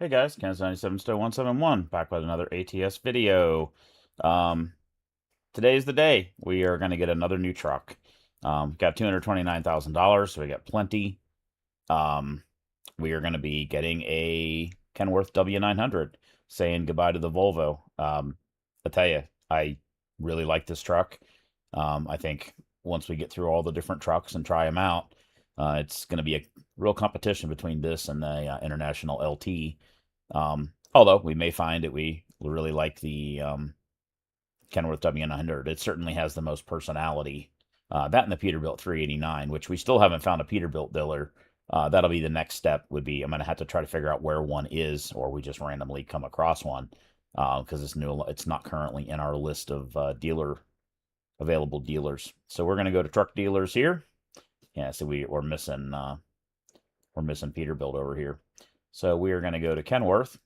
Hey guys, Kansas 97 Stowe 171 back with another ATS video. Um, Today's the day. We are going to get another new truck. Got $229,000, so we got plenty. Um, we are going to be getting a Kenworth W900, saying goodbye to the Volvo. I tell you, I really like this truck. I think once we get through all the different trucks and try them out, it's going to be a real competition between this and the International LT. Although we may find that we really like the Kenworth W900. It certainly has the most personality. That and the Peterbilt 389, which we still haven't found a Peterbilt dealer. That'll be the next step. Would be I'm going to have to try to figure out where one is, or we just randomly come across one because it's new. It's not currently in our list of available dealers. So we're going to go to truck dealers here. Yeah, so we're missing Peterbilt over here. So we are going to go to Kenworth.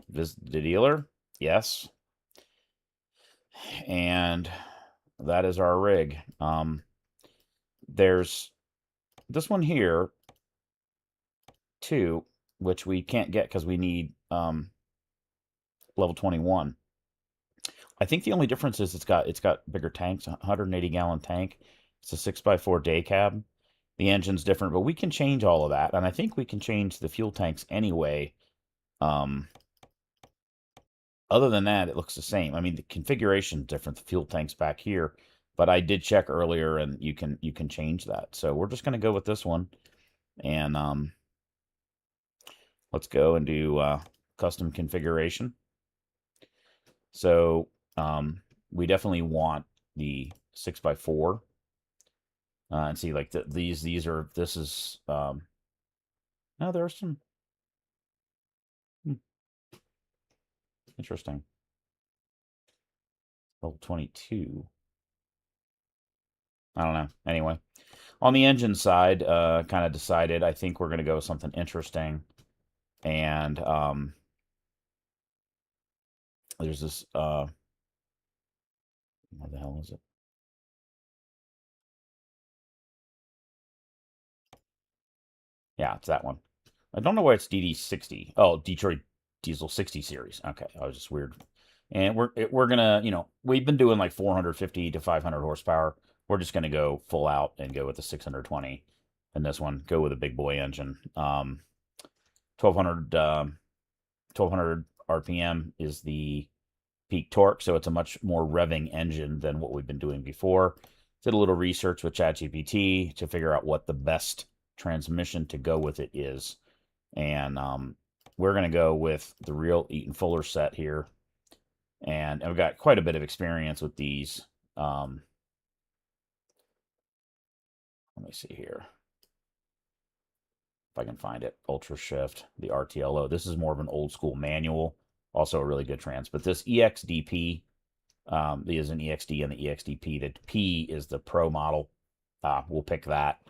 Visit the dealer. Yes. And that is our rig. There's this one here, too, which we can't get because we need level 21. I think the only difference is it's got bigger tanks, 180-gallon tank. It's a 6x4 day cab. The engine's different, but we can change all of that. And I think we can change the fuel tanks anyway. Other than that, it looks the same. I mean, the configuration is different. The fuel tank's back here, but I did check earlier, and you can change that. So we're just going to go with this one, and let's go and do custom configuration. So we definitely want the 6x4, and see like these are this is no, there's some interesting level 22. I don't know. Anyway, on the engine side, kind of decided I think we're going to go with something interesting. And there's this, what the hell is it? Yeah, it's that one. I don't know why it's DD60. Oh, Detroit Diesel 60 series. Okay, I was just weird. And we're gonna, we've been doing like 450 to 500 horsepower. We're just gonna go full out and go with the 620. And this one, go with a big boy engine. 1200 1200 RPM is the peak torque, so it's a much more revving engine than what we've been doing before. Did a little research with ChatGPT to figure out what the best transmission to go with it is, and we're going to go with the real Eaton Fuller set here, and I've got quite a bit of experience with these. Let me see here if I can find it. Ultra Shift, the RTLO. This is more of an old school manual, also a really good trans. But this EXDP, is an EXD and the EXDP. The P is the Pro model. We'll pick that.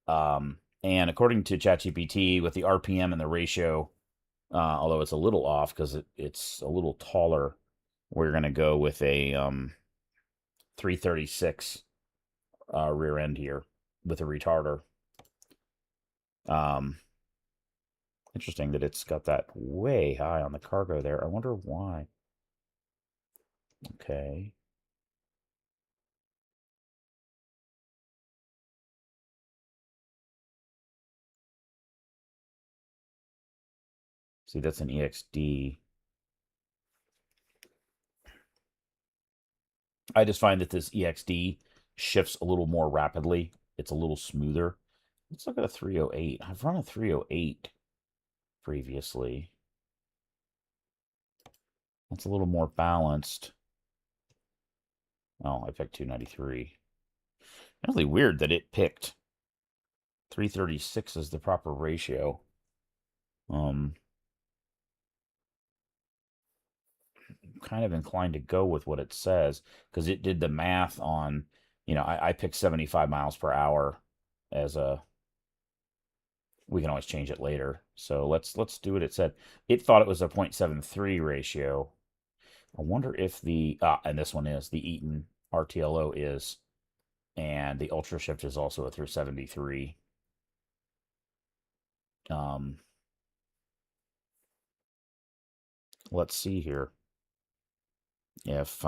And according to ChatGPT, with the RPM and the ratio, although it's a little off because it's a little taller, we're going to go with a 336 rear end here with a retarder. Interesting that it's got that way high on the cargo there. I wonder why. Okay. See, that's an EXD. I just find that this EXD shifts a little more rapidly. It's a little smoother. Let's look at a 308. I've run a 308 previously. It's a little more balanced. Oh, I picked 293. Really weird that it picked 336 as the proper ratio. Kind of inclined to go with what it says because it did the math on, I picked 75 miles per hour as a. We can always change it later. So let's do what it said. It thought it was a 0.73 ratio. I wonder if and this one is the Eaton RTLO is, and the Ultra Shift is also a through 73. Um, let's see here. If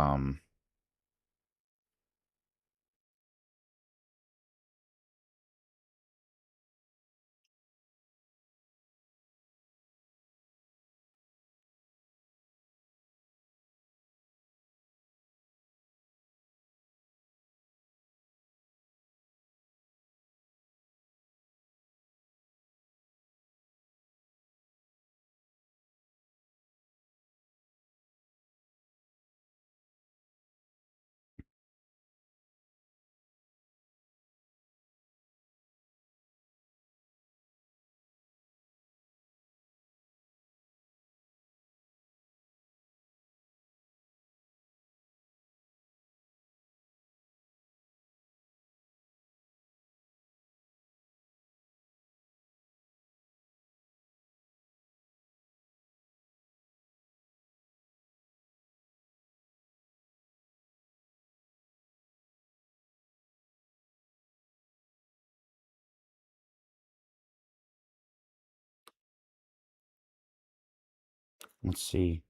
let's see.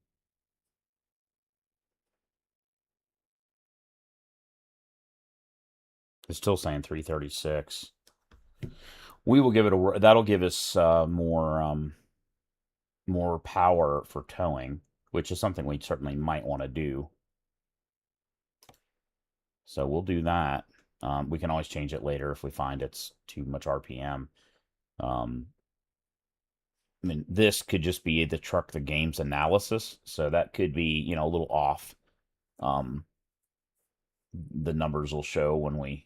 It's still saying 336. We will give it a. That'll give us more power for towing, which is something we certainly might want to do. So we'll do that. We can always change it later if we find it's too much RPM. I mean, this could just be the truck the game's analysis, so that could be, a little off. Um, the numbers will show when we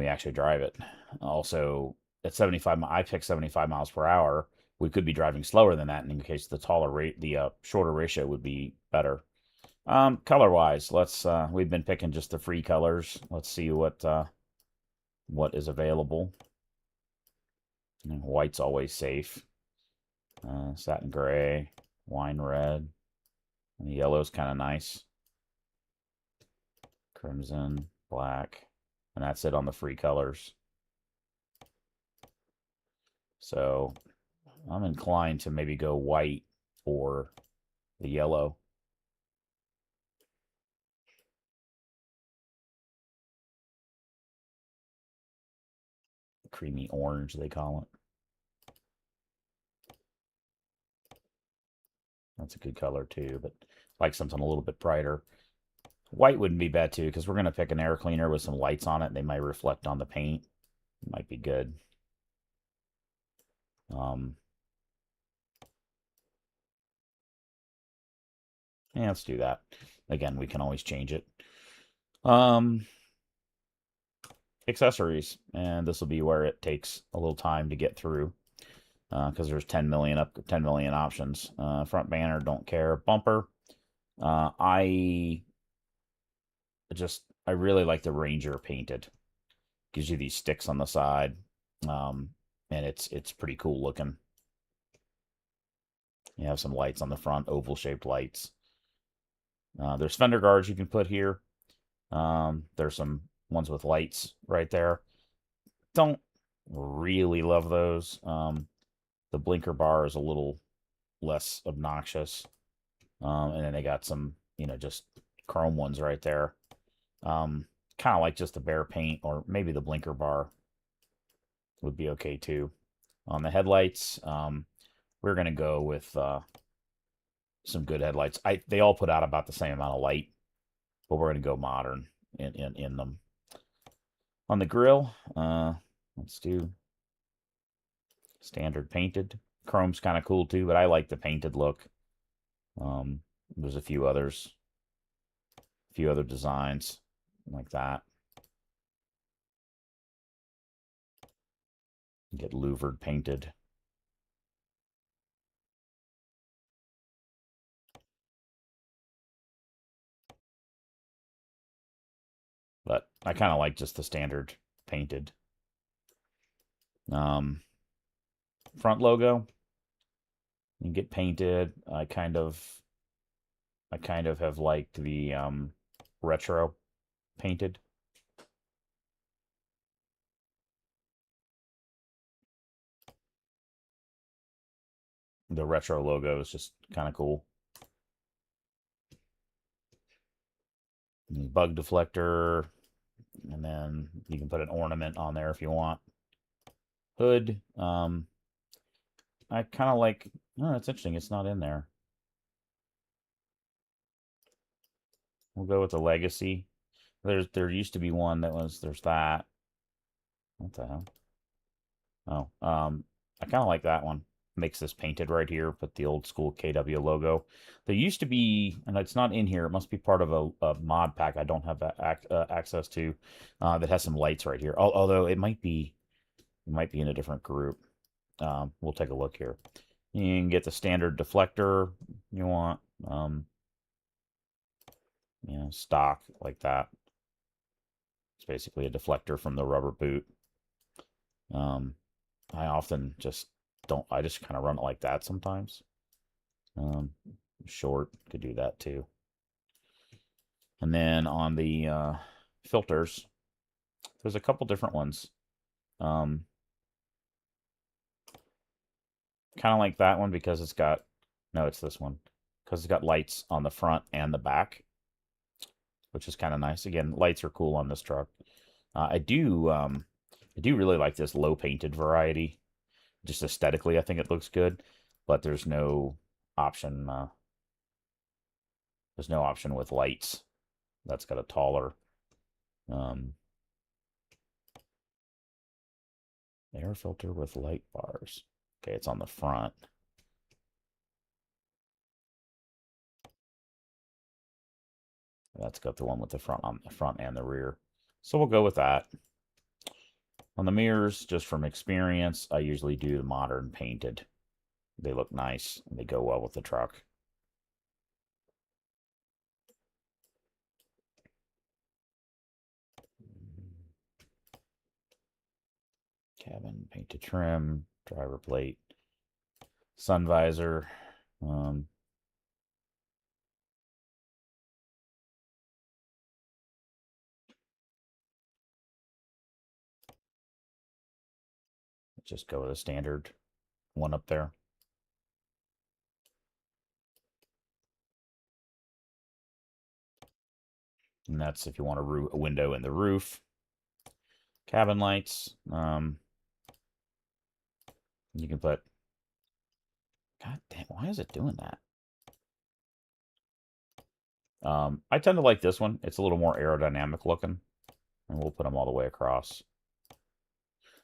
actually drive it. Also, at 75, I picked 75 miles per hour. We could be driving slower than that, in case the shorter ratio would be better. Color wise, we've been picking just the free colors. Let's see what is available. White's always safe. Satin gray, wine red, and the yellow's kind of nice. Crimson, black, and that's it on the free colors. So I'm inclined to maybe go white or the yellow. Creamy orange, they call it. That's a good color too, but I like something a little bit brighter. White wouldn't be bad too, because we're going to pick an air cleaner with some lights on it. They might reflect on the paint. It might be good. Yeah, let's do that. Again, we can always change it. Accessories, and this will be where it takes a little time to get through, because there's 10 million options. Front banner, don't care. Bumper, I really like the Ranger painted. Gives you these sticks on the side, and it's pretty cool looking. You have some lights on the front, oval shaped lights. There's fender guards you can put here. There's some ones with lights right there. Don't really love those. The blinker bar is a little less obnoxious. And then they got some, just chrome ones right there. Kind of like just the bare paint, or maybe the blinker bar would be okay too. On the headlights, we're going to go with some good headlights. They all put out about the same amount of light, but we're going to go modern in them. On the grill, let's do standard painted. Chrome's kind of cool too, but I like the painted look. There's a few other designs like that. Get louvered painted. But I kind of like just the standard painted. Front logo, you get painted. I kind of have liked the retro painted. The retro logo is just kind of cool. Bug deflector, and then you can put an ornament on there if you want. Hood. I kind of like. Oh, it's interesting. It's not in there. We'll go with the legacy. There used to be one that was. There's that. What the hell? Oh, I kind of like that one. Makes this painted right here. Put the old school KW logo. There used to be, and it's not in here. It must be part of a mod pack I don't have access to. That has some lights right here. Although it might be in a different group. We'll take a look here. You can get the standard deflector you want. Stock like that. It's basically a deflector from the rubber boot. I often just don't. I just kind of run it like that sometimes. Short could do that too. And then on the filters, there's a couple different ones. Kind of like that one because it's got. No, it's this one because it's got lights on the front and the back, which is kind of nice. Again, lights are cool on this truck. I do really like this low painted variety. Just aesthetically, I think it looks good, but there's no option. There's no option with lights. That's got a taller air filter with light bars. Okay, it's on the front. That's got the one with the front on the front and the rear. So we'll go with that. On the mirrors, just from experience, I usually do the modern painted. They look nice and they go well with the truck. Cabin painted trim, driver plate, sun visor. Just go with a standard one up there. And that's if you want a window in the roof. Cabin lights. You can put. God damn, why is it doing that? I tend to like this one. It's a little more aerodynamic looking. And we'll put them all the way across.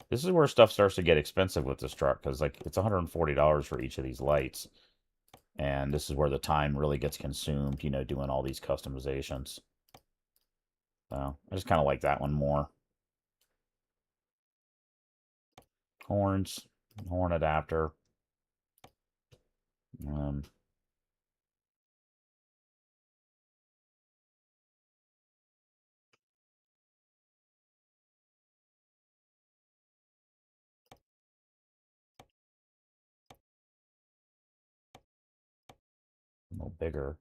This is where stuff starts to get expensive with this truck because like it's $140 for each of these lights. And this is where the time really gets consumed, doing all these customizations. So I just kind of like that one more. Horns, horn adapter. A little bigger.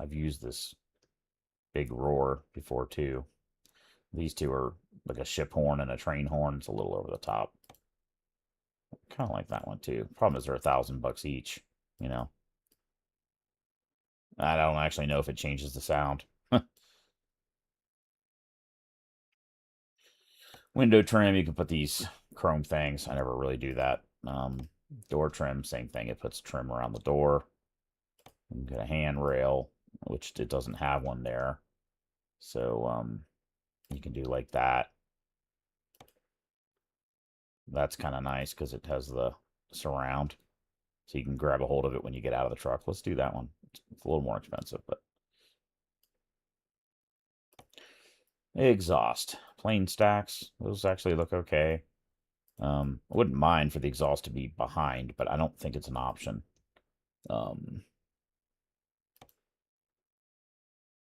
I've used this big roar before too. These two are like a ship horn and a train horn. It's a little over the top. Kind of like that one too. Problem is they're $1,000 each. I don't actually know if it changes the sound. Window trim, you can put these chrome things. I never really do that. Door trim, same thing. It puts trim around the door. You can get a handrail, which it doesn't have one there. So you can do like that. That's kind of nice because it has the surround. So you can grab a hold of it when you get out of the truck. Let's do that one. It's a little more expensive, but exhaust. Plain stacks. Those actually look okay. I wouldn't mind for the exhaust to be behind, but I don't think it's an option.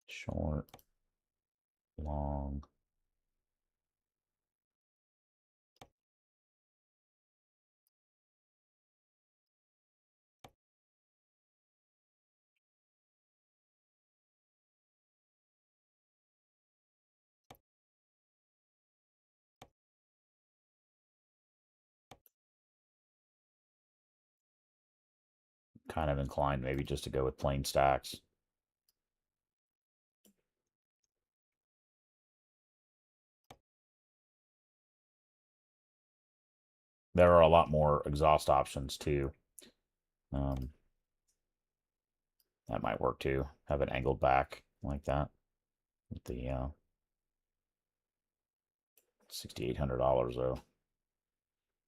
Short, long. kind of inclined maybe just to go with plain stacks. There are a lot more exhaust options too. Um, that might work too. Have it angled back like that with the $6,800 though.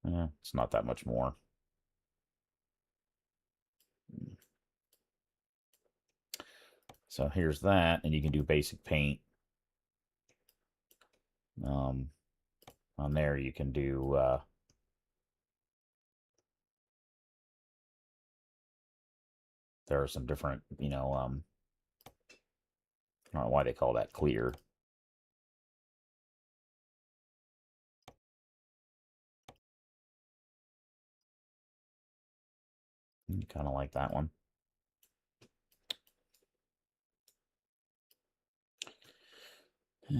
Yeah, it's not that much more. So here's that, and you can do basic paint. On there you can do there are some different, I don't know why they call that clear. Kind of like that one.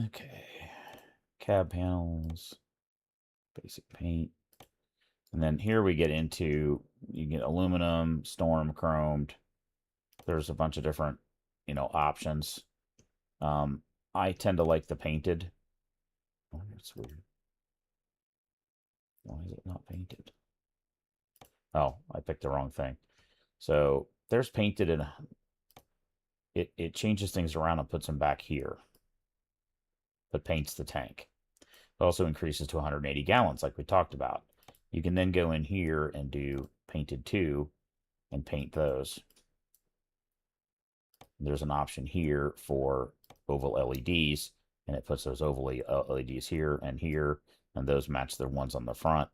Okay. Cab panels, basic paint. And then here we get into, you get aluminum, storm, chromed. There's a bunch of different, options. I tend to like the painted. Oh, that's weird. Why is it not painted? Oh, I picked the wrong thing. So there's painted, and it changes things around and puts them back here, but paints the tank. It also increases to 180 gallons, like we talked about. You can then go in here and do painted 2 and paint those. There's an option here for oval LEDs, and it puts those oval LEDs here, and those match the ones on the front.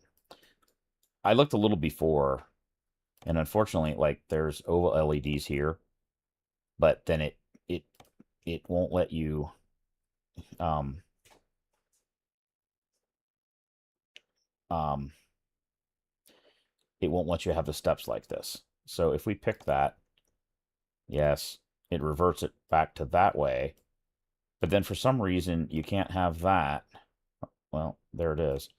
I looked a little before, and unfortunately, like, there's oval LEDs here, but then it won't let you um um it won't let you have the steps like this. So if we pick that, yes, it reverts it back to that way. But then for some reason you can't have that. Well, there it is.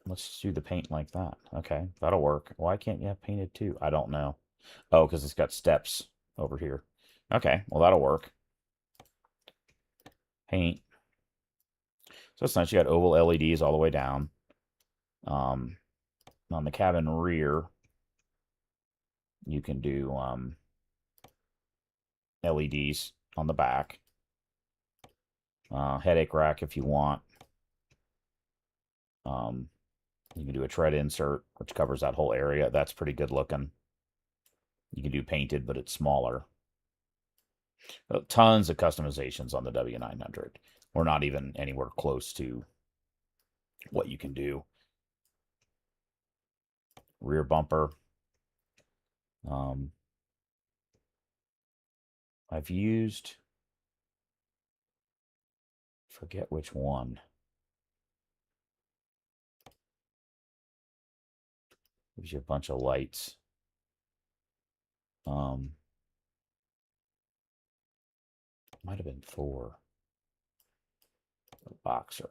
Let's do the paint like that. Okay, that'll work. Why can't you have painted 2? I don't know. Oh, because it's got steps over here. Okay, well, that'll work. Paint. So it's nice. You got oval LEDs all the way down. On the cabin rear, you can do LEDs on the back. Headache rack if you want. You can do a tread insert, which covers that whole area. That's pretty good looking. You can do painted, but it's smaller. Tons of customizations on the W900. We're not even anywhere close to what you can do. Rear bumper. I've used, forget which one. Gives you a bunch of lights. Might have been Thor. Or Boxer.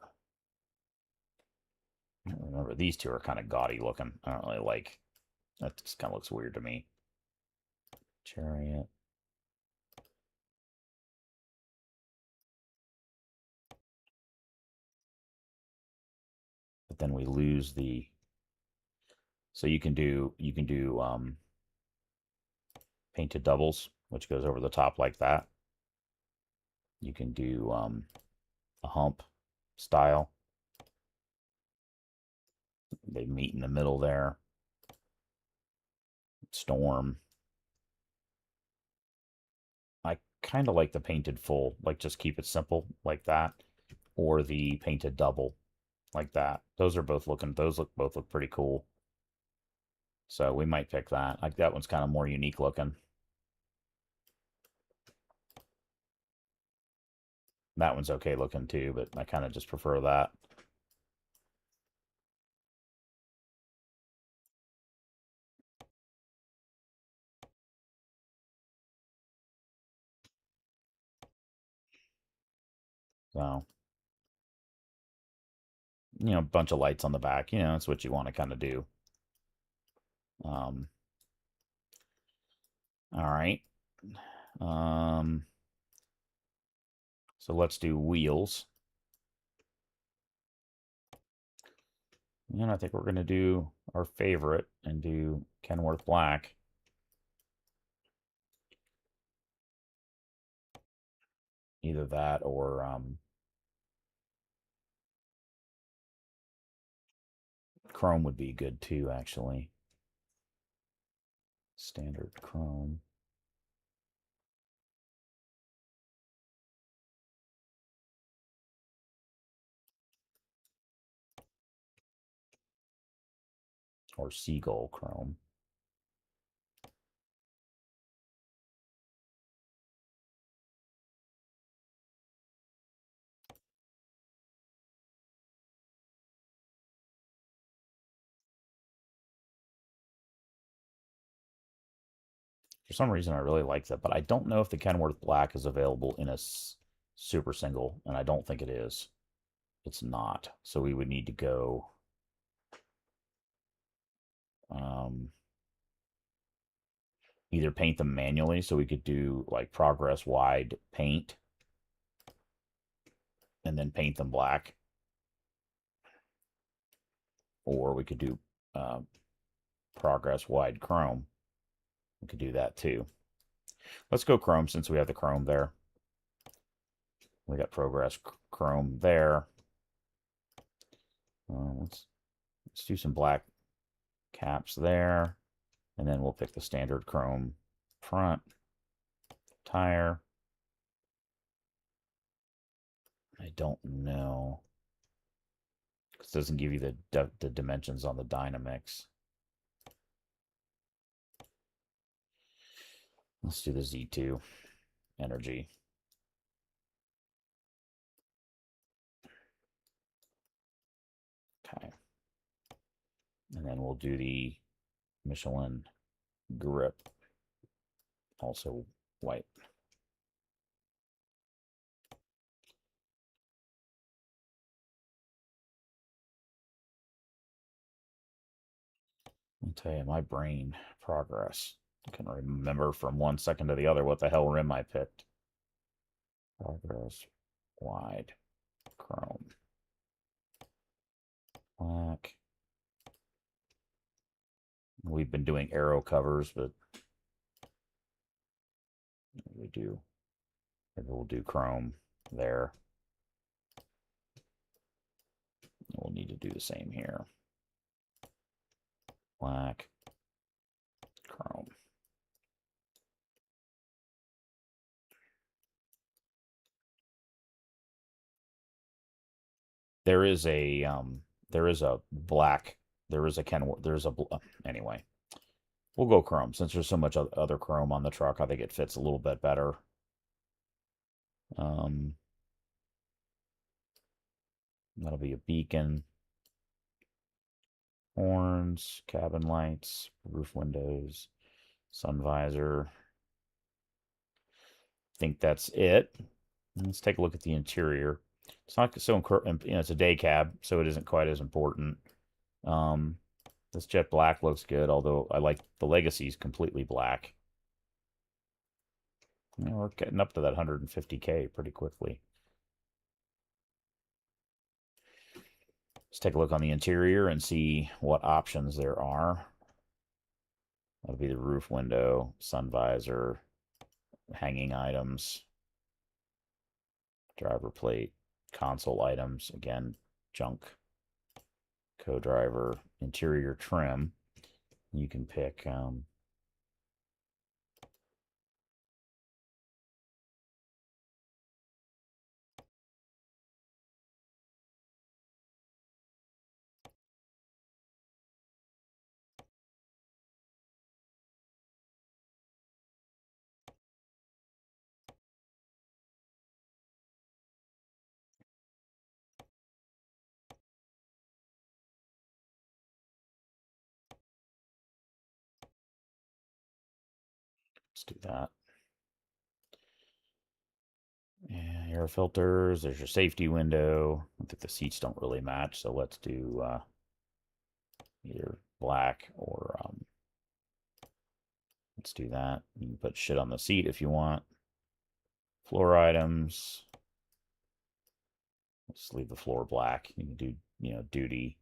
I don't remember. These two are kind of gaudy looking. I don't really like. That just kind of looks weird to me. Chariot. But then we lose the. So you can do painted doubles, which goes over the top like that. You can do a hump style. They meet in the middle there. Storm. I kind of like the painted full, like just keep it simple like that, or the painted double like that. Those both look pretty cool. So we might pick that. Like that one's kind of more unique looking. That one's okay looking too, but I kind of just prefer that. So, a bunch of lights on the back. That's what you want to kind of do. All right. So let's do wheels. And I think we're going to do our favorite and do Kenworth Black. Either that or chrome would be good too, actually. Standard chrome. Or seagull chrome. For some reason, I really like that, but I don't know if the Kenworth Black is available in a super single, and I don't think it is. It's not. So we would need to go either paint them manually, so we could do like progress wide paint and then paint them black, or we could do progress wide chrome. We could do that too. Let's go chrome since we have the chrome there. We got progress chrome there. Let's do some black caps there, and then we'll pick the standard chrome front tire. I don't know. It doesn't give you the dimensions on the Dynamix. Let's do the Z2 energy. Okay. And then we'll do the Michelin grip, also white. I'll tell you, my brain progress. I can remember from 1 second to the other what the hell rim I picked. Progress wide chrome. Black. We've been doing arrow covers, but maybe we'll do chrome there. We'll need to do the same here. Black, chrome. There is a black, anyway. We'll go chrome since there's so much other chrome on the truck. I think it fits a little bit better. That'll be a beacon, horns, cabin lights, roof windows, sun visor. I think that's it. Let's take a look at the interior. It's not so, it's a day cab, so it isn't quite as important. This jet black looks good, although I like the Legacy's completely black. We're getting up to that 150K pretty quickly. Let's take a look on the interior and see what options there are. That'll be the roof window, sun visor, hanging items, driver plate, console items, again, junk, co-driver, interior trim. You can pick let's do that. Yeah, air filters, there's your safety window. I think the seats don't really match, so let's do either black or Let's do that. You can put shit on the seat if you want. Floor items. Let's leave the floor black. You can do, duty.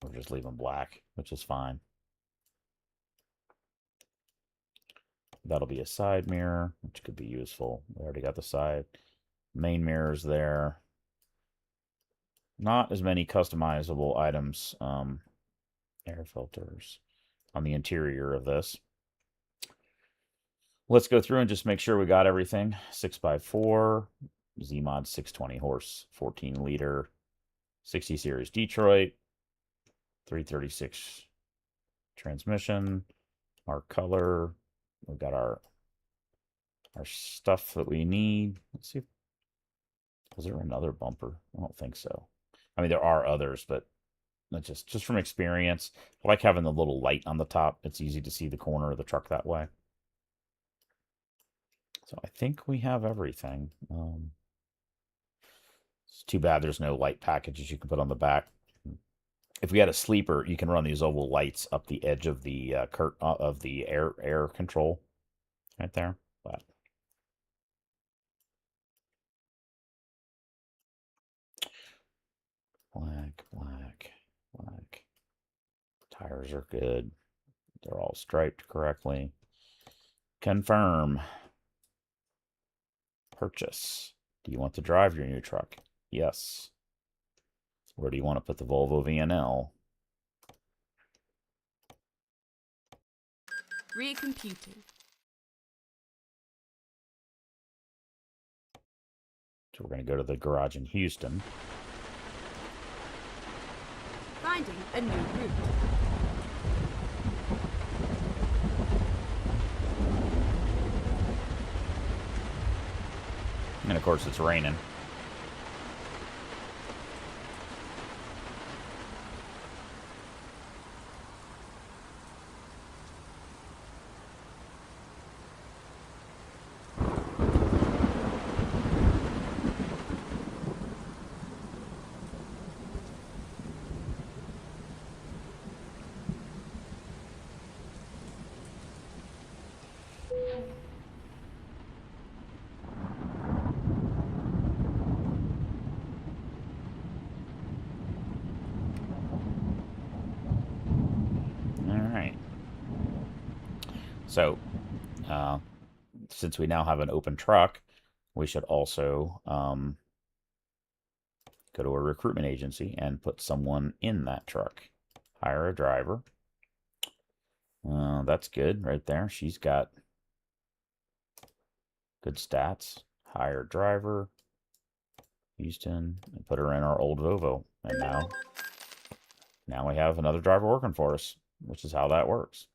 Or just leave them black, which is fine. That'll be a side mirror, which could be useful. We already got the side. Main mirrors there. Not as many customizable items. Air filters on the interior of this. Let's go through and just make sure we got everything. 6x4, Z-Mod 620 horse, 14 liter, 60 series Detroit, 336 transmission, our color. We've got our stuff that we need. Let's see. Was there another bumper? I don't think so. I mean, there are others, but just from experience, I like having the little light on the top. It's easy to see the corner of the truck that way. So I think we have everything. It's too bad there's no light packages you can put on the back. If we had a sleeper, you can run these oval lights up the edge of the of the air control right there. But black. Tires are good. They're all striped correctly. Confirm. Purchase. Do you want to drive your new truck? Yes. Where do you want to put the Volvo VNL? Recomputing. So we're going to go to the garage in Houston. Finding a new route. And of course it's raining. So, since we now have an open truck, we should also go to a recruitment agency and put someone in that truck. Hire a driver. That's good right there. She's got good stats. Hire driver. Houston. And put her in our old Volvo. And now we have another driver working for us, which is how that works.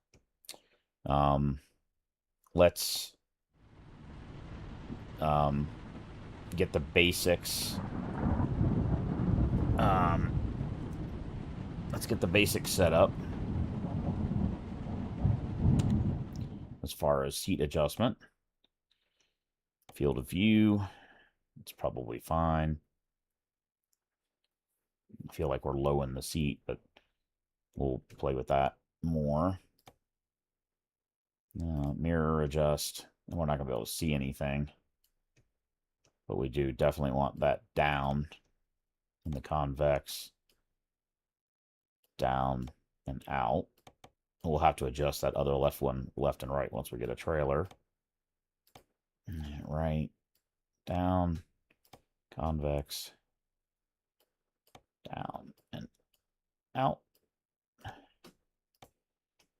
Let's get the basics. Let's get the basics set up. As far as seat adjustment. Field of view. It's probably fine. I feel like we're low in the seat, but we'll play with that more. Mirror adjust. We're not going to be able to see anything. But we do definitely want that down in the convex. Down and out. We'll have to adjust that other left one left and right once we get a trailer. Right. Down. Convex. Down and out.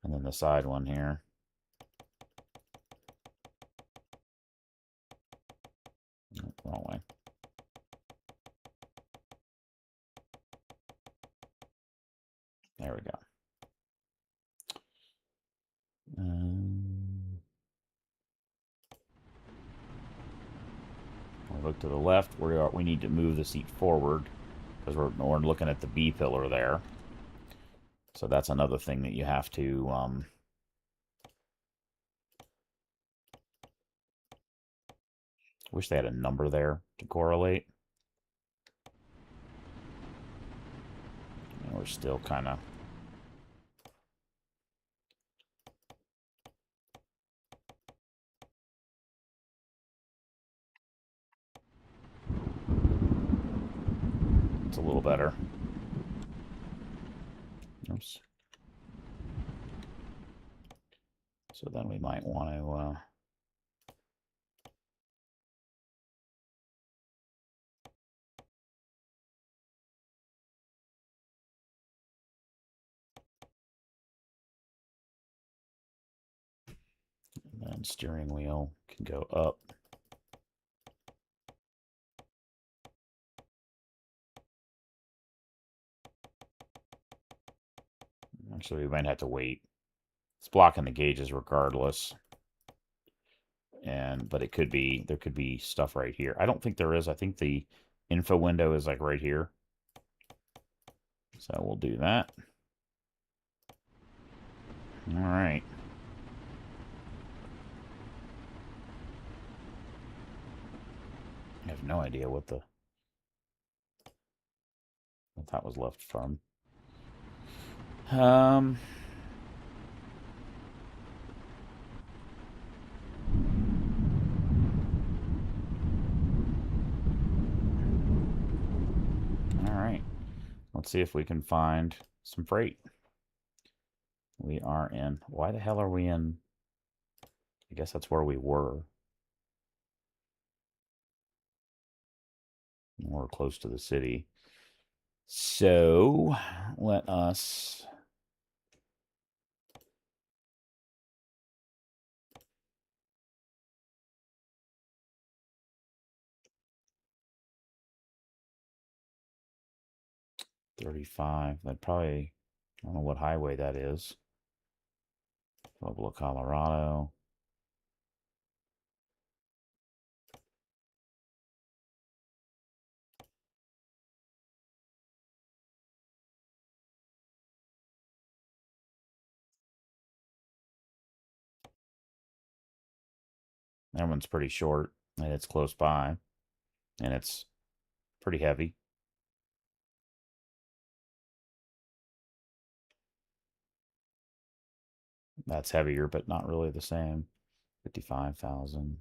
And then the side one here. Wrong way. There we go. We'll look to the left. We need to move the seat forward because we're looking at the B pillar there. So that's another thing that you have to wish they had a number there to correlate. And we're still kind of That's a little better. Oops. So then we might want to... and then steering wheel can go up. Actually, we might have to wait. It's blocking the gauges regardless. But it could be, there could be stuff right here. I don't think there is. I think the info window is like right here. So we'll do that. All right. I have no idea what that was left from. Alright. Let's see if we can find some freight. We are in... Why the hell are we in... I guess that's where we were. We're close to the city. So, let us... $35. That probably... I don't know what highway that is. Pueblo, Colorado. That one's pretty short, and it's close by, and it's pretty heavy. That's heavier, but not really the same. 55,000.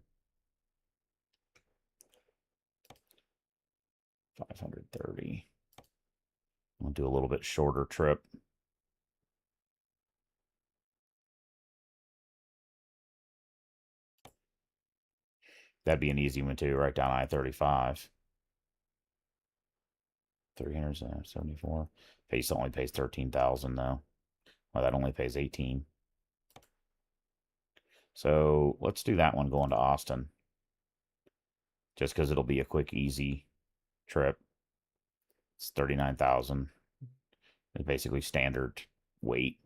530. We'll do a little bit shorter trip. That'd be an easy one too, right down I-35. 374. Pace only pays 13,000 though. Well, that only pays 18. So let's do that one going to Austin. Just because it'll be a quick, easy trip. It's 39,000. It's basically standard weight.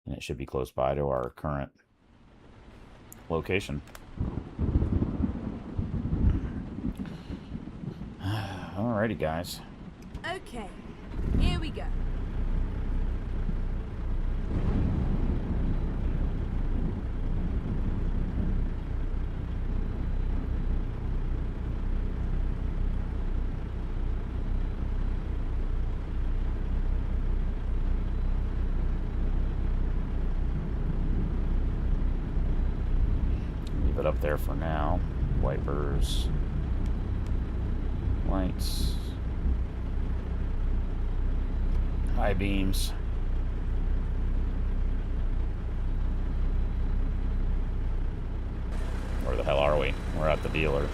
And it should be close by to our current location. Alrighty, guys. Okay, here we go. Leave it up there for now. Wipers. Lights. High beams. Where the hell are we? We're at the dealer.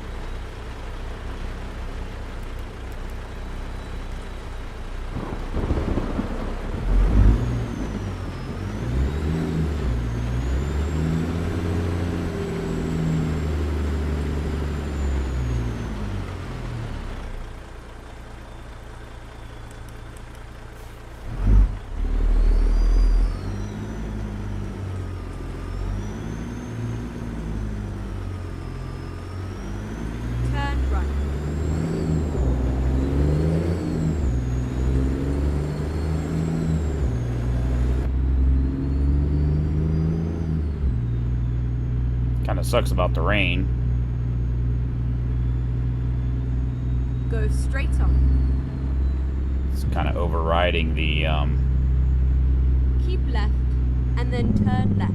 Turn right. Kind of sucks about the rain. Go straight on. It's kind of overriding the Keep left, and then turn left.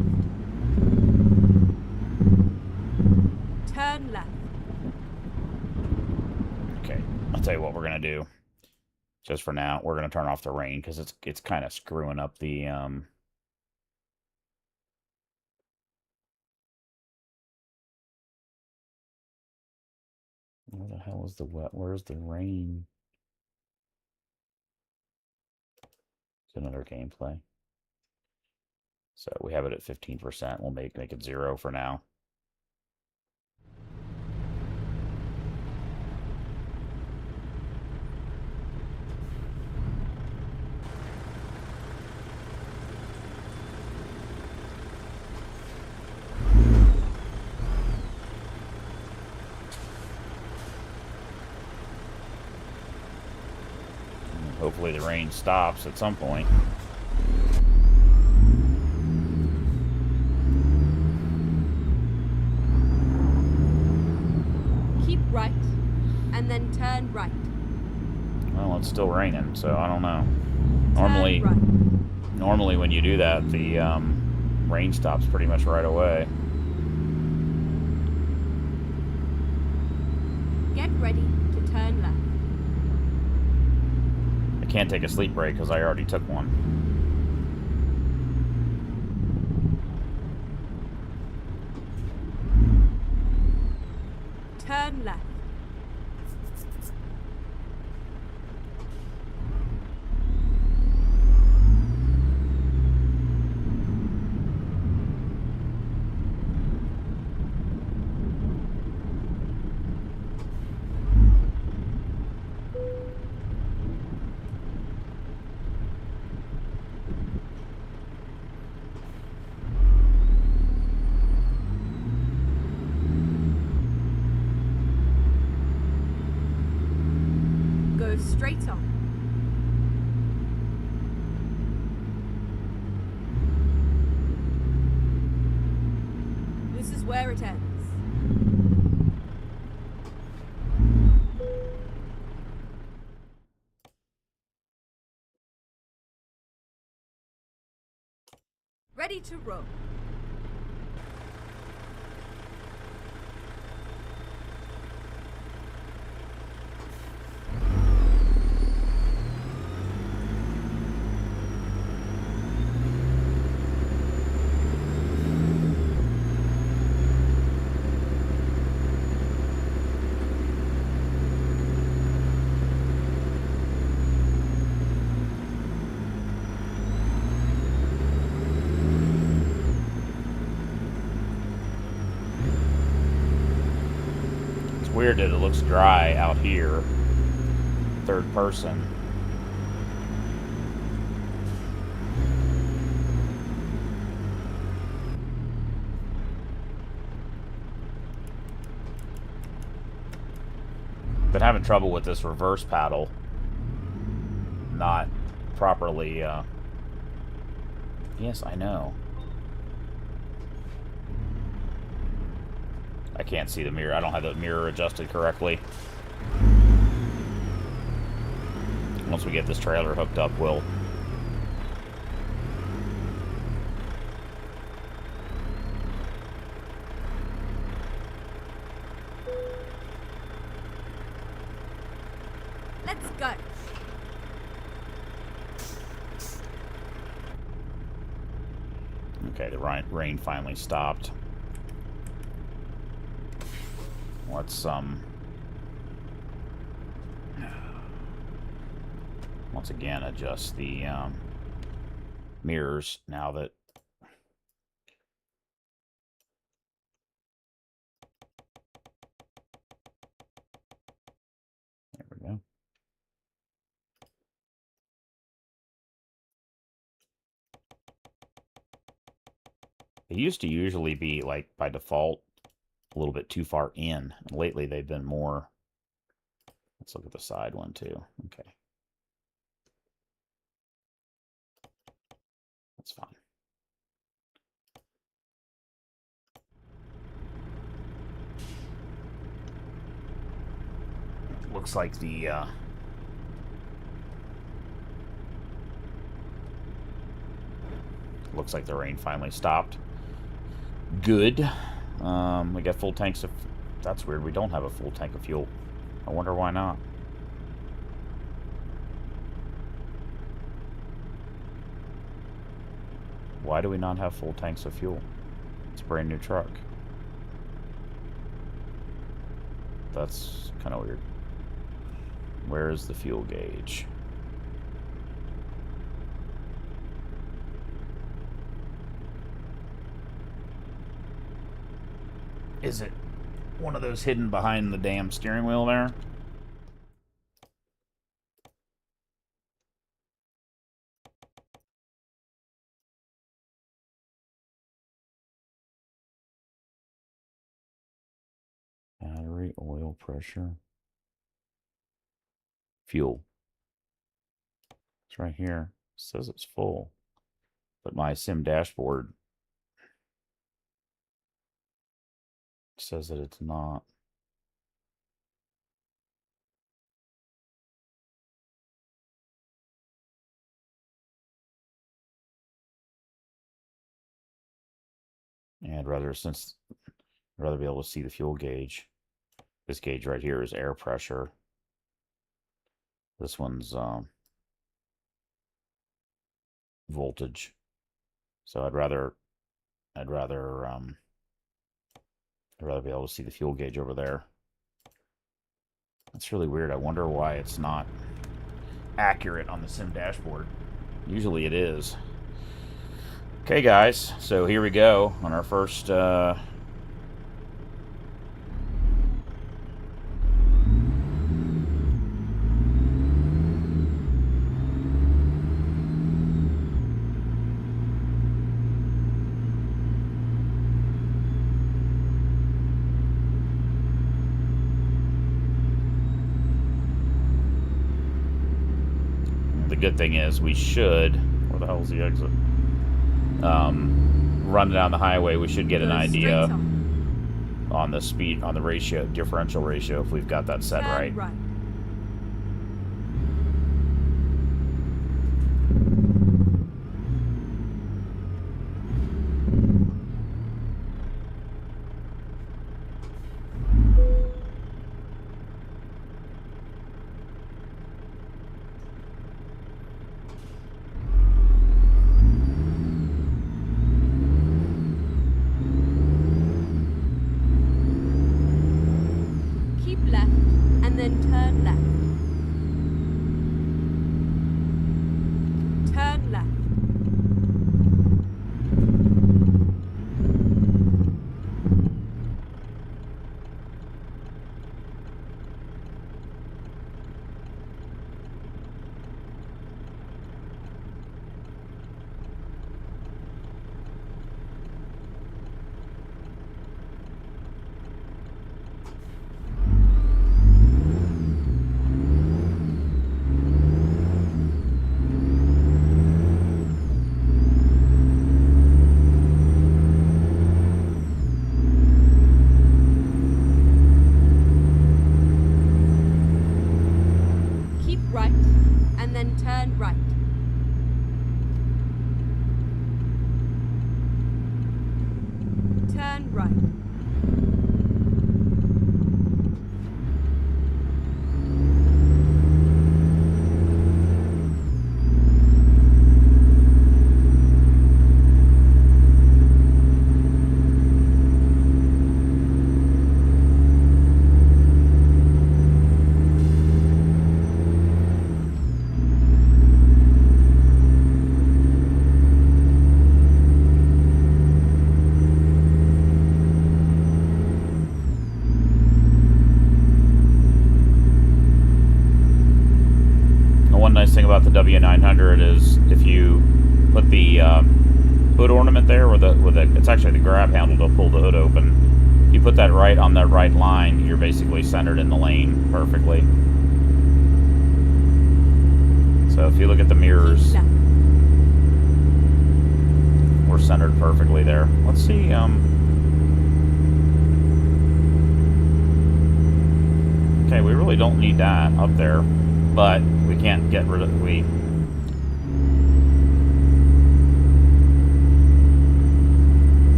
Turn left. tell you what we're going to do. Just for now, we're going to turn off the rain because it's kind of screwing up the where the hell is the wet? Where's the rain? It's another gameplay. So we have it at 15%. We'll make it 0 for now. Hopefully the rain stops at some point. Keep right, and then turn right. Well, it's still raining, so I don't know. Right. Normally when you do that, the rain stops pretty much right away. Get ready to turn left. I can't take a sleep break because I already took one. Turn left. Go straight on. This is where it ends. Ready to roll. Weird that it looks dry out here. Third person. Been having trouble with this reverse paddle. Not properly, Yes, I know. I can't see the mirror. I don't have the mirror adjusted correctly. Once we get this trailer hooked up, we'll... Let's go. Okay, the rain finally stopped. Let's, once again, adjust the, mirrors now that... There we go. They used to usually be, like, by default, a little bit too far in. Lately, they've been more... Let's look at the side one, too. Okay. That's fine. Looks like the, looks like the rain finally stopped. Good. We got full tanks of... That's weird. We don't have a full tank of fuel. I wonder why not. Why do we not have full tanks of fuel? It's a brand new truck. That's kind of weird. Where is the fuel gauge? Is it one of those hidden behind the damn steering wheel there? Battery, oil pressure, fuel. It's right here. It says it's full, but my sim dashboard says that it's not. And I'd rather be able to see the fuel gauge. This gauge right here is air pressure. This one's voltage. So I'd rather be able to see the fuel gauge over there. That's really weird. I wonder why it's not accurate on the sim dashboard. Usually it is. Okay, guys, so here we go on our first the good thing is we should, where the hell's the exit? Run down the highway, we should get an idea on the speed, on the ratio, differential ratio, if we've got that set right. And then turn left. Turn left. And then turn right. Turn right. Nice thing about the W900 is if you put the hood ornament there with it's actually the grab handle to pull the hood open. If you put that right on that right line, you're basically centered in the lane perfectly. So if you look at the mirrors, we're centered perfectly there. Let's see. Okay, we really don't need that up there. But we can't get rid of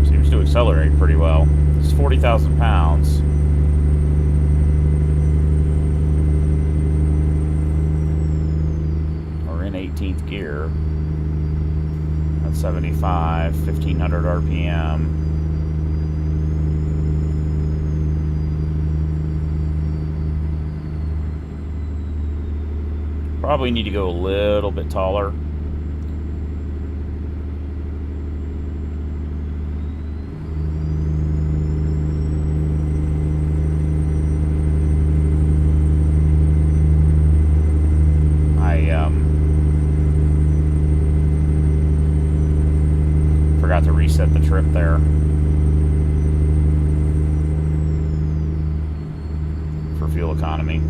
seems to accelerate pretty well. It's 40,000 pounds. We're in 18 15th gear. That's 75, 1500 RPM. Probably need to go a little bit taller. Forgot to reset the trip there for fuel economy.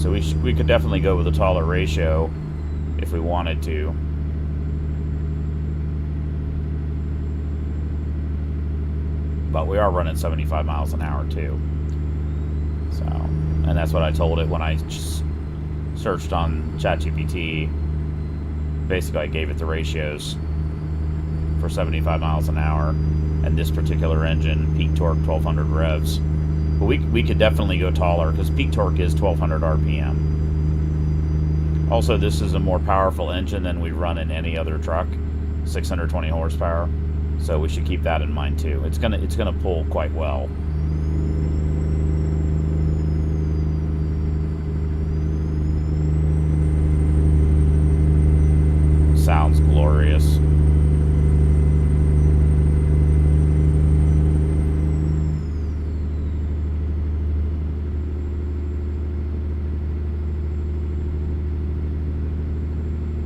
So we could definitely go with a taller ratio if we wanted to. But we are running 75 miles an hour too. So, and that's what I told it when I searched on ChatGPT. Basically, I gave it the ratios for 75 miles an hour, and this particular engine, peak torque 1200 revs. But we could definitely go taller because peak torque is 1200 RPM. Also, this is a more powerful engine than we run in any other truck, 620 horsepower. So we should keep that in mind too. It's gonna pull quite well. Sounds glorious.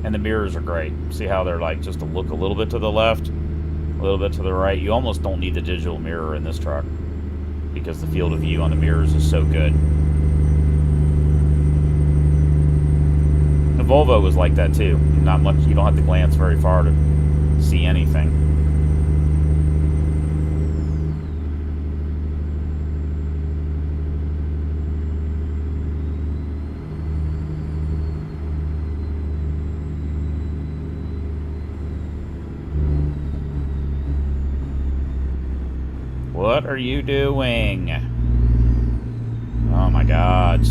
And the mirrors are great. See how they're like just to look a little bit to the left, a little bit to the right. You almost don't need the digital mirror in this truck because the field of view on the mirrors is so good. The Volvo was like that too. Not much. You don't have to glance very far to see anything. What are you doing? Oh my God.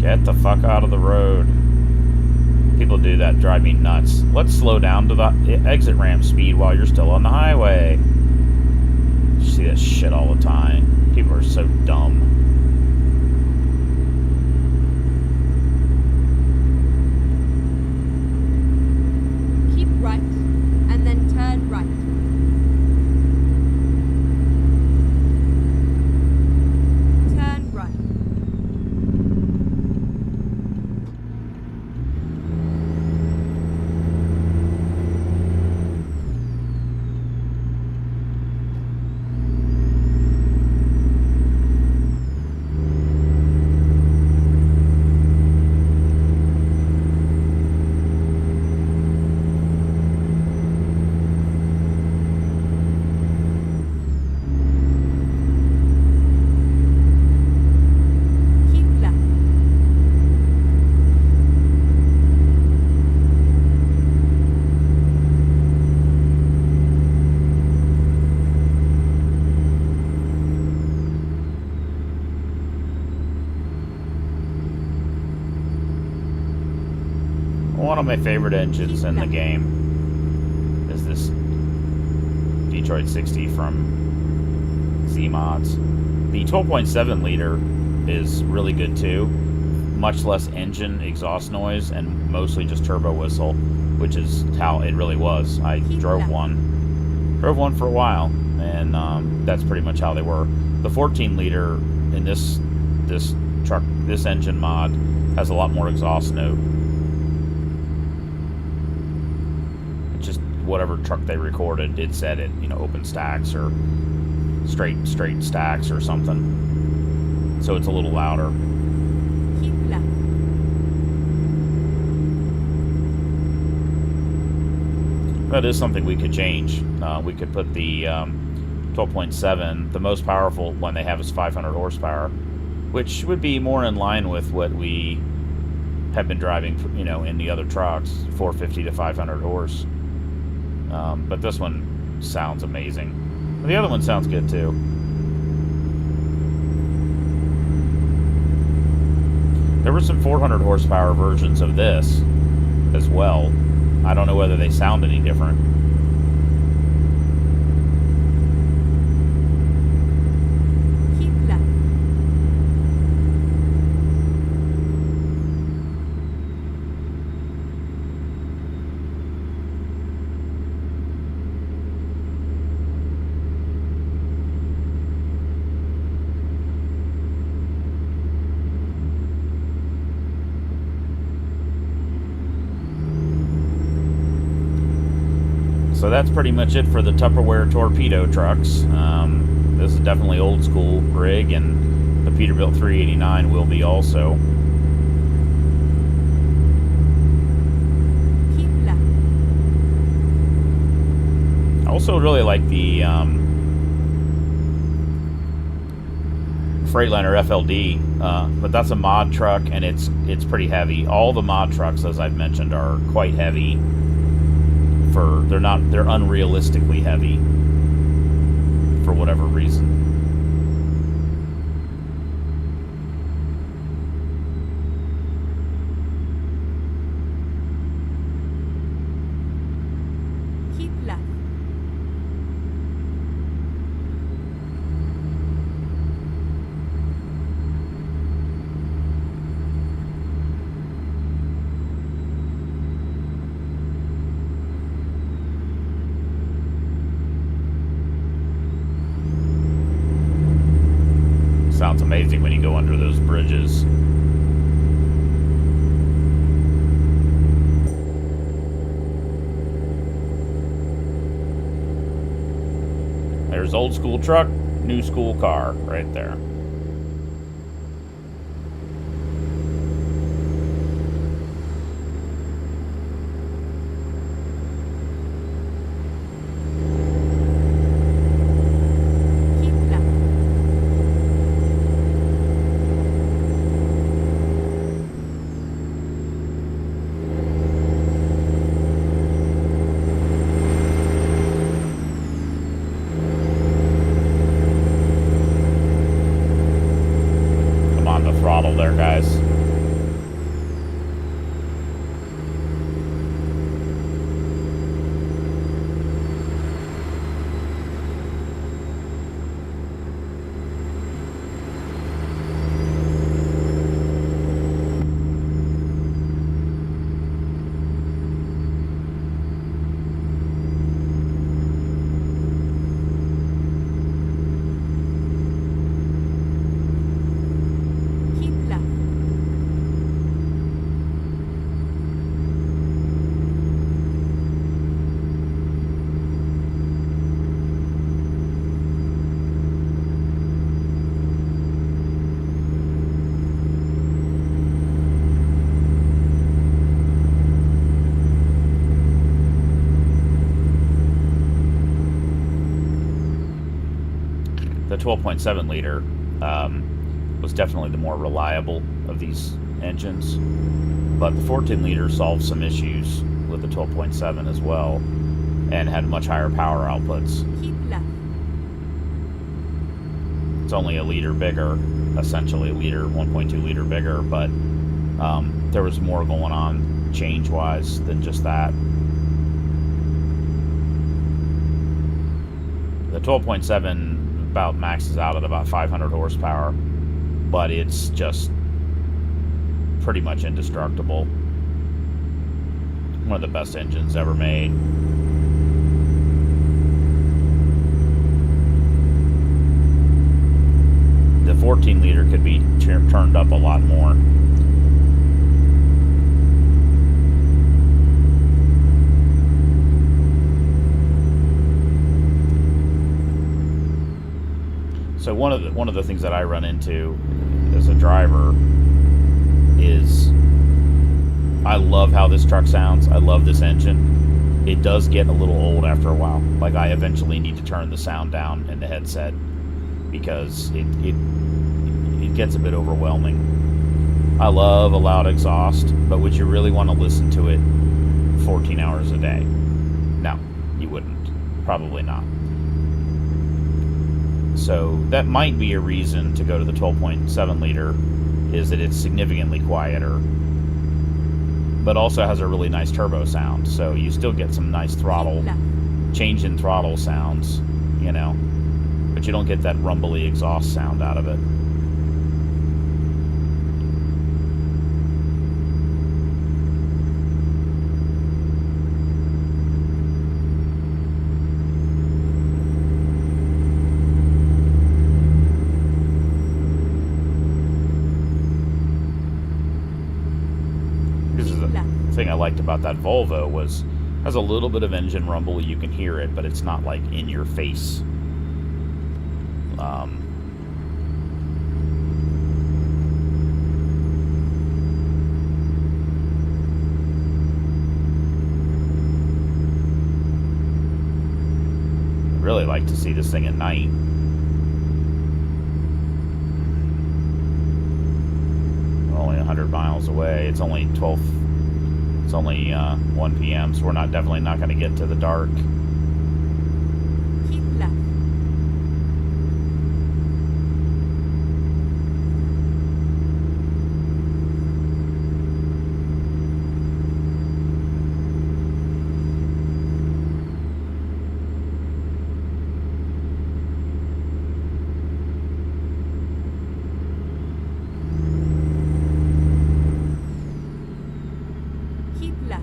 Get the fuck out of the road. People do that, drive me nuts. Let's slow down to the exit ramp speed while you're still on the highway. You see that shit all the time. People are so dumb. Keep right, and then turn right. Turn right. Keep left. One of my favorite engines in the game is this Detroit 60 from Z-Mods. The 12.7 liter is really good too. Much less engine exhaust noise and mostly just turbo whistle, which is how it really was. I drove one for a while, and that's pretty much how they were. The 14 liter in this truck, this engine mod, has a lot more exhaust note. Just whatever truck they recorded, it said it, open stacks or straight stacks or something. So it's a little louder. Keep left. That is something we could change. We could put the 12.7, the most powerful one they have is 500 horsepower, which would be more in line with what we have been driving, in the other trucks, 450 to 500 horse. But this one sounds amazing. The other one sounds good too. There were some 400 horsepower versions of this as well. I don't know whether they sound any different. Keep left. So that's pretty much it for the Tupperware torpedo trucks. This is definitely old school rig, and the Peterbilt 389 will be also. Keep left. I also really like the Freightliner FLD, but that's a mod truck, and it's pretty heavy. All the mod trucks, as I've mentioned, are quite heavy. They're unrealistically heavy for whatever reason. Keep left. Sounds amazing when you go under those bridges. There's old school truck, new school car right there. Keep left. Come on, the throttle there, guys. Keep left. The 12.7 liter was definitely the more reliable of these engines, but the 14 liter solved some issues with the 12.7 as well, and had much higher power outputs. Keep left. It's only a liter bigger, essentially a liter, 1.2 liter bigger, but there was more going on change-wise than just that. The 12.7 about maxes out at about 500 horsepower, but it's just pretty much indestructible. One of the best engines ever made. The 14 liter could be turned up a lot more. So one of the things that I run into as a driver is I love how this truck sounds. I love this engine. It does get a little old after a while. Like, I eventually need to turn the sound down in the headset because it gets a bit overwhelming. I love a loud exhaust, but would you really want to listen to it 14 hours a day? No, you wouldn't. Probably not. So that might be a reason to go to the 12.7 liter, is that it's significantly quieter, but also has a really nice turbo sound. So you still get some nice throttle, change in throttle sounds, you know, but you don't get that rumbly exhaust sound out of it. Thing I liked about that Volvo was has a little bit of engine rumble. You can hear it, but it's not like in your face. I'd really like to see this thing at night. Only 100 miles away. It's only 1 p.m., so we're definitely not going to get to the dark. Keep left. Keep left.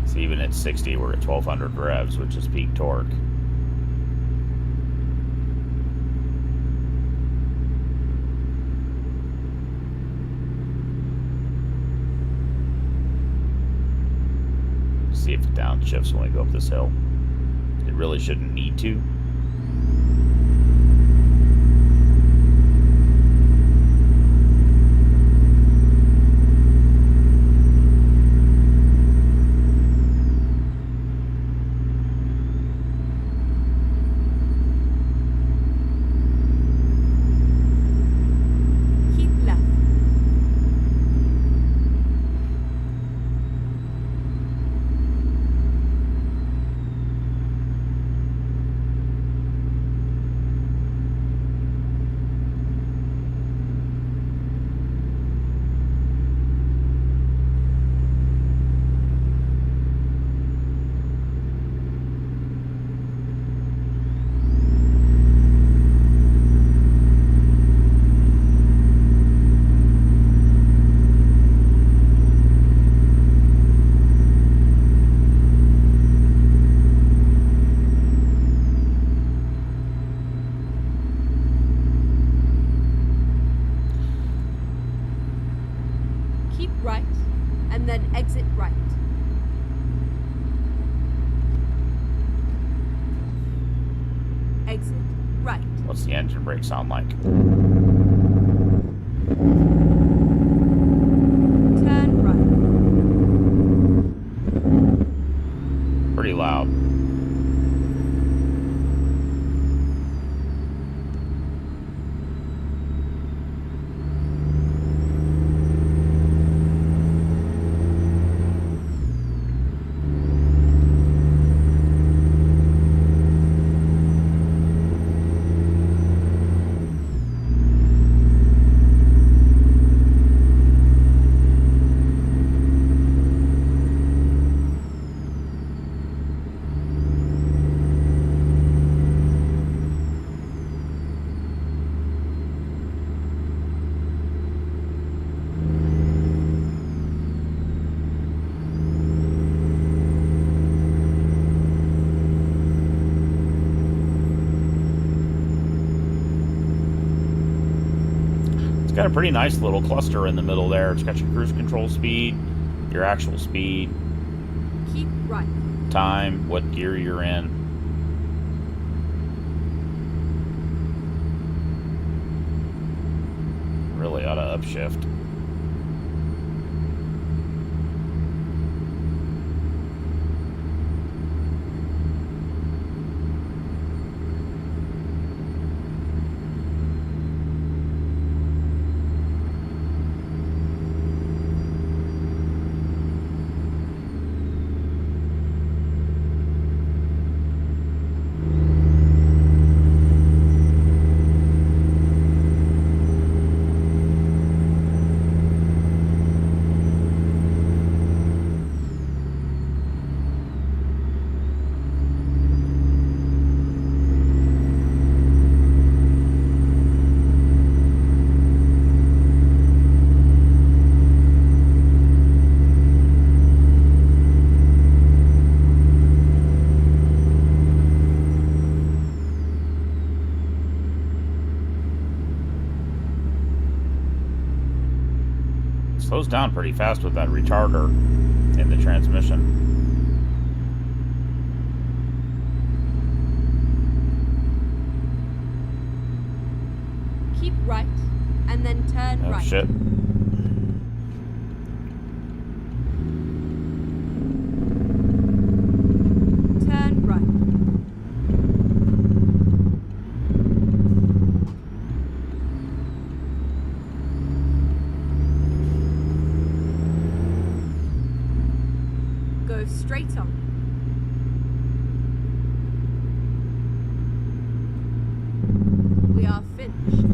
So even at 60, we're at 1,200 revs, which is peak torque. See if it downshifts when we go up this hill. It really shouldn't need to. Keep left. Keep right, and then exit right. Exit right. What's the engine brake sound like? Turn right. Pretty loud. It's got a pretty nice little cluster in the middle there. It's got your cruise control speed, your actual speed, Keep right. time, what gear you're in. Really ought to upshift. slows down pretty fast with that retarder in the transmission. Keep right, and then turn right. Oh, shit. Turn right. Go straight on. We are finished.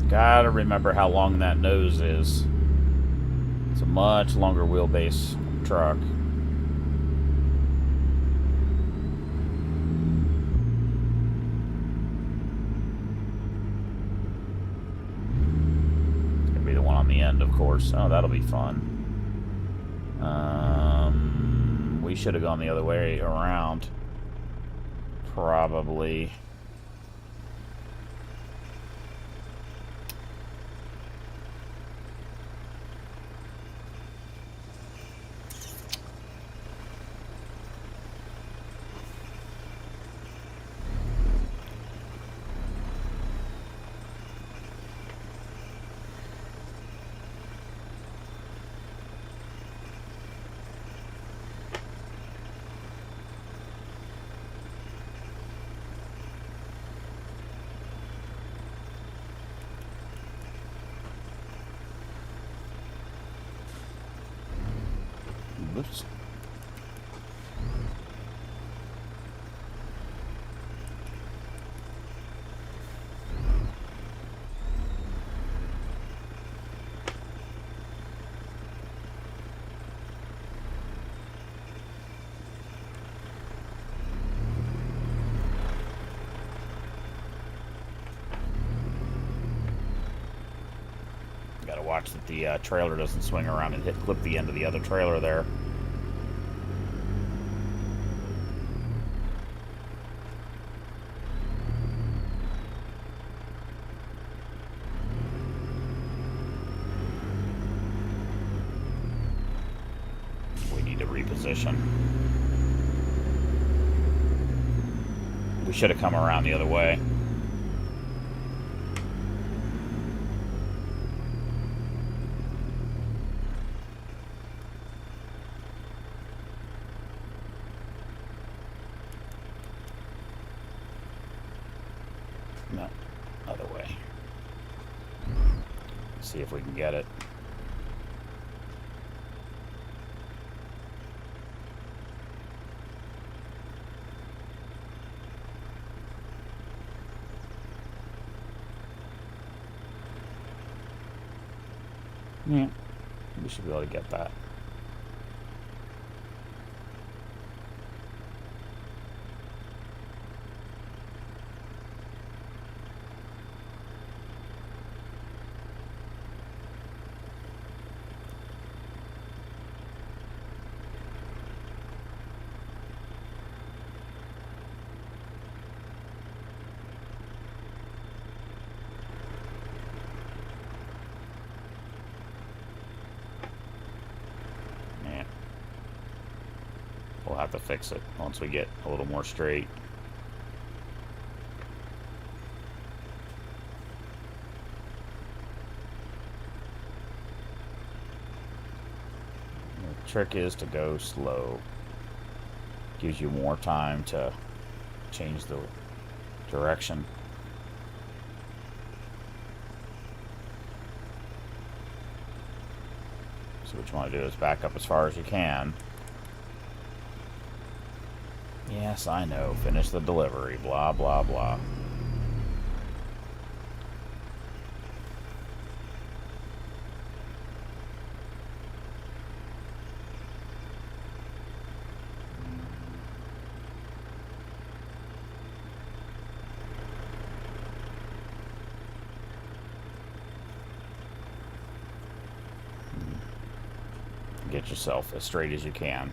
Gotta remember how long that nose is. It's a much longer wheelbase truck. It's gonna be the one on the end, of course. Oh, that'll be fun. We should have gone the other way around. Probably. Oops. Gotta watch that the trailer doesn't swing around and clip the end of the other trailer there. We need to reposition. We should have come around the other way. No, other way. See if we can get it. Yeah, we should be able to get that. We'll have to fix it once we get a little more straight. The trick is to go slow. Gives you more time to change the direction. So what you want to do is back up as far as you can. Yes, I know. Finish the delivery. Blah, blah, blah. get yourself as straight as you can.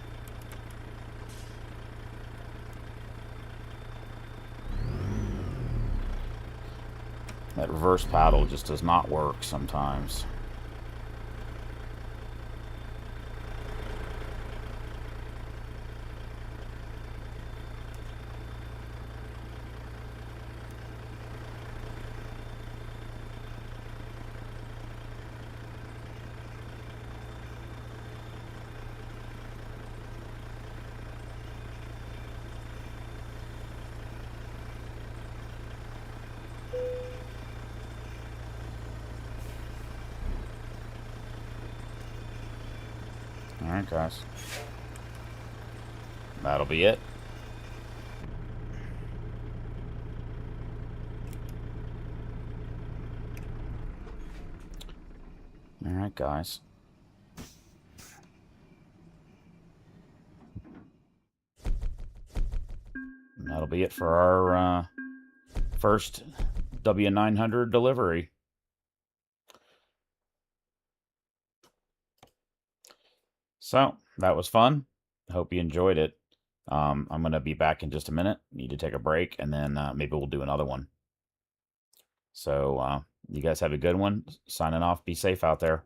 That reverse paddle just does not work sometimes. Alright, guys. That'll be it. Alright, guys. And that'll be it for our first W900 delivery. So, that was fun. Hope you enjoyed it. I'm going to be back in just a minute. Need to take a break, and then maybe we'll do another one. So, you guys have a good one. Signing off. Be safe out there.